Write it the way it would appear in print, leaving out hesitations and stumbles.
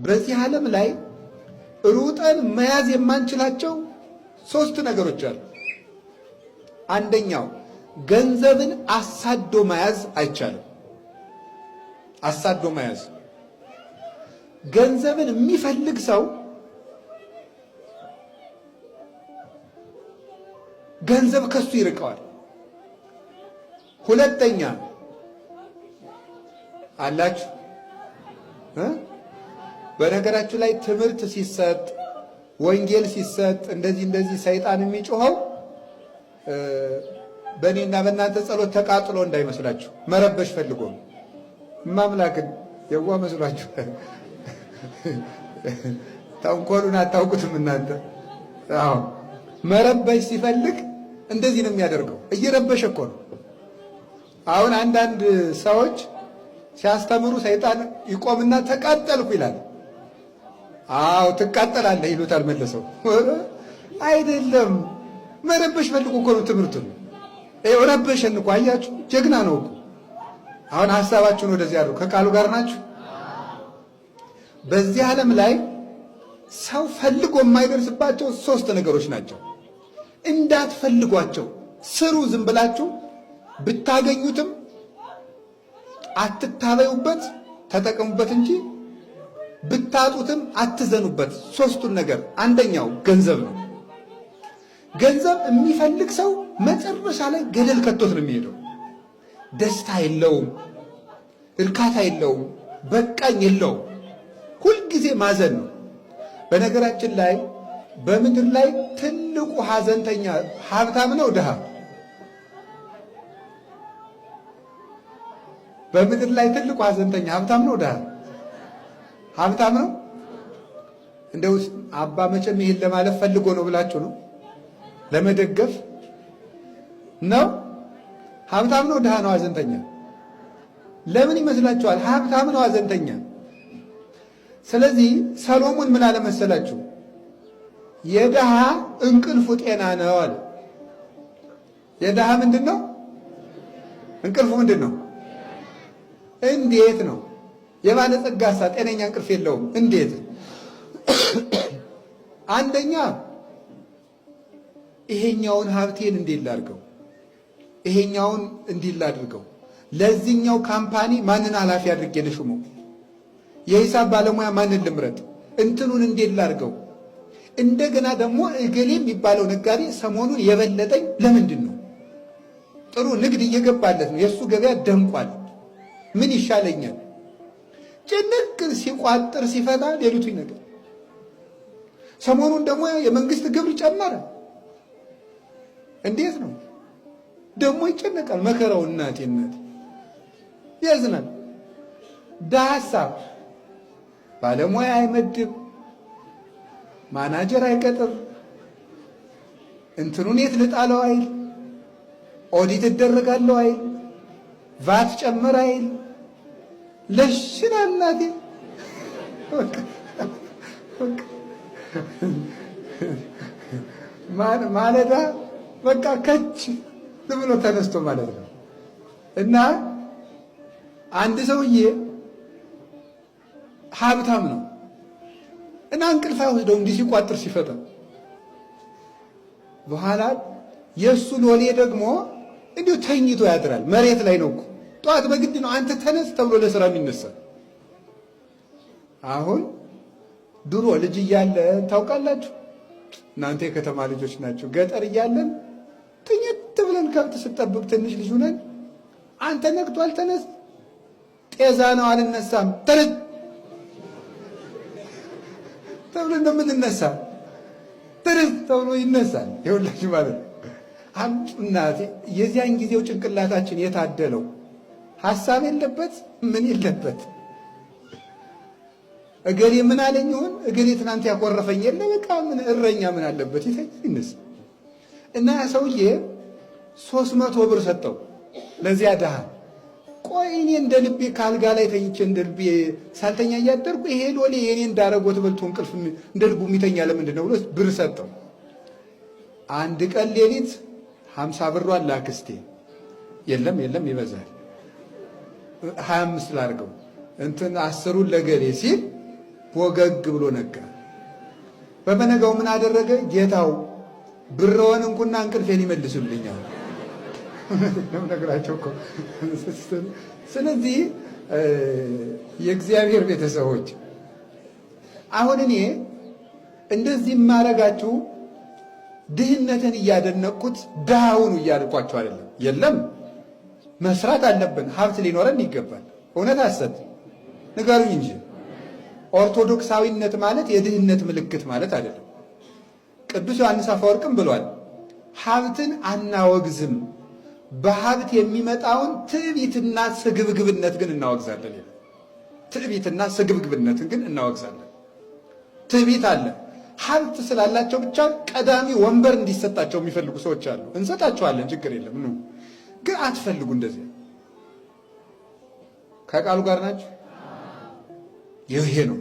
በዚህ ዓለም ላይ ሩጠን መያዝ የማንችላቸው 3 ነገሮች አሉ። አንደኛው ገንዘብን አሳዶ መያዝ አይቻልም። አሳዶ መያዝ ገንዘብን የሚፈልግ ሰው ገንዘብ ከሱ ይርቀዋል። ሁለተኛ አላችሁ በነገራችሁ ላይ ትምህርት ሲሰጥ ወንጌል ሲሰጥ እንደዚህ ሰይጣን የሚጮኸው በእኔና በእናንተ ጸሎት ተቃጥሎ እንዳይመስላችሁ መረበሽ ፈልጎ ማምላክን የዋ መስሏችሁ ተንኮሉን አታውቁትም እናንተ። አዎ መረበሽ ሲፈልግ እንደዚህ ነው የሚያደርገው። እየረበሸ እኮ ነው። አሁን አንዳንድ ሰዎች ሲያስተምሩ ሰይጣን ይቆምና ተቃጠልኩ ይላል። አዎ ትቃጠላለህ ይሉታል መልሰው። አይደለም መረበሽ ፈልጎ እኮ ነው ትምህርቱን። ይኸው ረበሸን እኮ አያችሁ፣ ጀግና ነው እኮ። አሁን ሐሳባችሁን ወደዚህ ያሉ ከቃሉ ጋር ናችሁ። በዚህ ዓለም ላይ ሰው ፈልጎ የማይደርስባቸው 3 ነገሮች ናቸው። እንዳትፈልጓቸው ስሩ። ዝም ብላችሁ ብታገኙትም አትታበዩበት፣ ተጠቀሙበት እንጂ ብታጡትም አትዘኑበት። 3ቱን ነገር አንደኛው ገንዘብ ነው። ገንዘብ የሚፈልግ ሰው መጨረሻ ላይ ገደል ከቶት ነው የሚሄደው። ደስታ የለውም፣ እርካታ የለውም፣ በቃኝ የለውም። ሁልጊዜ ማዘን ነው። በነገራችን ላይ በምድር ላይ ትልቁ ሐዘንተኛ ሀብታም ነው ድሃ? በምድር ላይ ትልቁ ሐዘንተኛ ሀብታም ነው ድሃ? ሀብታም ነው። እንደው አባ መቼም ይሄን ለማለት ፈልጎ ነው ብላችሁ ነው ለመደገፍ ነው? ሀብታም ነው ድሃ ነው ሐዘንተኛ? ለምን ይመስላችኋል? ሀብታም ነው ሐዘንተኛ። ስለዚህ ሰሎሞን ምን አለ መሰላችሁ? የድሃ እንቅልፉ ጤና ነው አለ። የድሃ ምንድን ነው እንቅልፉ? ምንድን ነው? እንዴት ነው? የባለጸጋሳ ጤነኛ እንቅልፍ የለውም። እንዴት? አንደኛ ይሄኛውን ሀብቴን እንዴት ላድርገው፣ ይሄኛውን እንዲህ ላድርገው፣ ለዚህኛው ካምፓኒ ማንን ኃላፊ አድርጌ ልሹመው፣ የሂሳብ ባለሙያ ማንን ልምረጥ፣ እንትኑን እንዴት ላድርገው። እንደገና ደግሞ እገሌ የሚባለው ነጋዴ ሰሞኑን የበለጠኝ ለምንድን ነው? ጥሩ ንግድ እየገባለት ነው፣ የእሱ ገበያ ደምቋል፣ ምን ይሻለኛል? ጭንቅ ሲቋጥር ሲፈታ ሌሊቱ ይነጋል። ሰሞኑን ደግሞ የመንግስት ግብር ጨመረ፣ እንዴት ነው ደግሞ ይጨነቃል። መከራው እናቴ ያዝናል። ዳሳ ባለሙያ አይመድብ፣ ማናጀር አይቀጥር፣ እንትኑን የት ልጣለው አይል፣ ኦዲት እደረጋለሁ አይል፣ ቫት ጨመረ አይል። ለሽና እናቴ ማለዳ በቃ ከች ብሎ ተነስቶ ማለት ነው። እና አንድ ሰውዬ ሀብታም ነው እና እንቅልፍ አይወስደው እንዲህ ሲቋጥር ሲፈታ። በኋላ የእሱ ሎሌ ደግሞ እንዲሁ ተኝቶ ያድራል። መሬት ላይ ነው እኮ ጠዋት በግድ ነው አንተ ተነስ ተብሎ ለስራ የሚነሳ። አሁን ድሮ ልጅ እያለን ታውቃላችሁ፣ እናንተ የከተማ ልጆች ናቸው። ገጠር እያለን ትኝት ብለን ከብት ስጠብቅ ትንሽ ልጅ ሆነን አንተ ነግቷል ተነስ፣ ጤዛ ነው አልነሳም ተነስ ተብሎ እንደምንነሳ ተነስ ተብሎ ይነሳል። ይኸውላችሁ ማለት ነው። እናቴ የዚያን ጊዜው ጭንቅላታችን የታደለው ሐሳብ የለበት ምን የለበት። እገሌ ምን አለኝ ይሆን እገሌ ትናንት ያቆረፈኝ የለ በቃ ምን እረኛ ምን አለበት ይነሳ እና ያ ሰውዬ 300 ብር ሰጠው ለዚያ ድሃ። ቆይ እኔ እንደ ልቤ ካልጋ ላይ ተኝቼ እንደ ልቤ ሳልተኛ እያደርኩ ይሄ ሎሌ የኔ እንዳረጎት በልቶ እንቅልፍ እንደ ልቡ የሚተኛ ለምንድን ነው ብሎ ብር ሰጠው። አንድ ቀን ሌሊት 50 ብሯን ላክስቴ የለም ይበዛል 25 ላርገው እንትን 10ን ለገሌ ሲል ወገግ ብሎ ነጋ። በመነጋው ምን አደረገ? ጌታው ብረውን እንኩና እንቅልፌን ይመልሱልኛል ነው ነገራቸው እኮ። ስለዚህ የእግዚአብሔር ቤተሰቦች አሁን እኔ እንደዚህ ማረጋችሁ ድህነትን እያደነቅኩት ድሃውን እያልኳቸው አይደለም። የለም መስራት አለብን፣ ሀብት ሊኖረን ይገባል። እውነት ሐሰት ንገሩኝ እንጂ ኦርቶዶክሳዊነት ማለት የድህነት ምልክት ማለት አይደለም። ቅዱስ ዮሐንስ አፈወርቅም ብሏል፣ ሀብትን አናወግዝም፣ በሀብት የሚመጣውን ትዕቢትና ስግብግብነት ግን እናወግዛለን ይላል። ትዕቢትና ስግብግብነትን ግን እናወግዛለን። ትዕቢት አለ። ሀብት ስላላቸው ብቻ ቀዳሚ ወንበር እንዲሰጣቸው የሚፈልጉ ሰዎች አሉ። እንሰጣቸዋለን፣ ችግር የለም ኑ፣ ግን አትፈልጉ። እንደዚህ ከቃሉ ጋር ናቸው። ይሄ ነው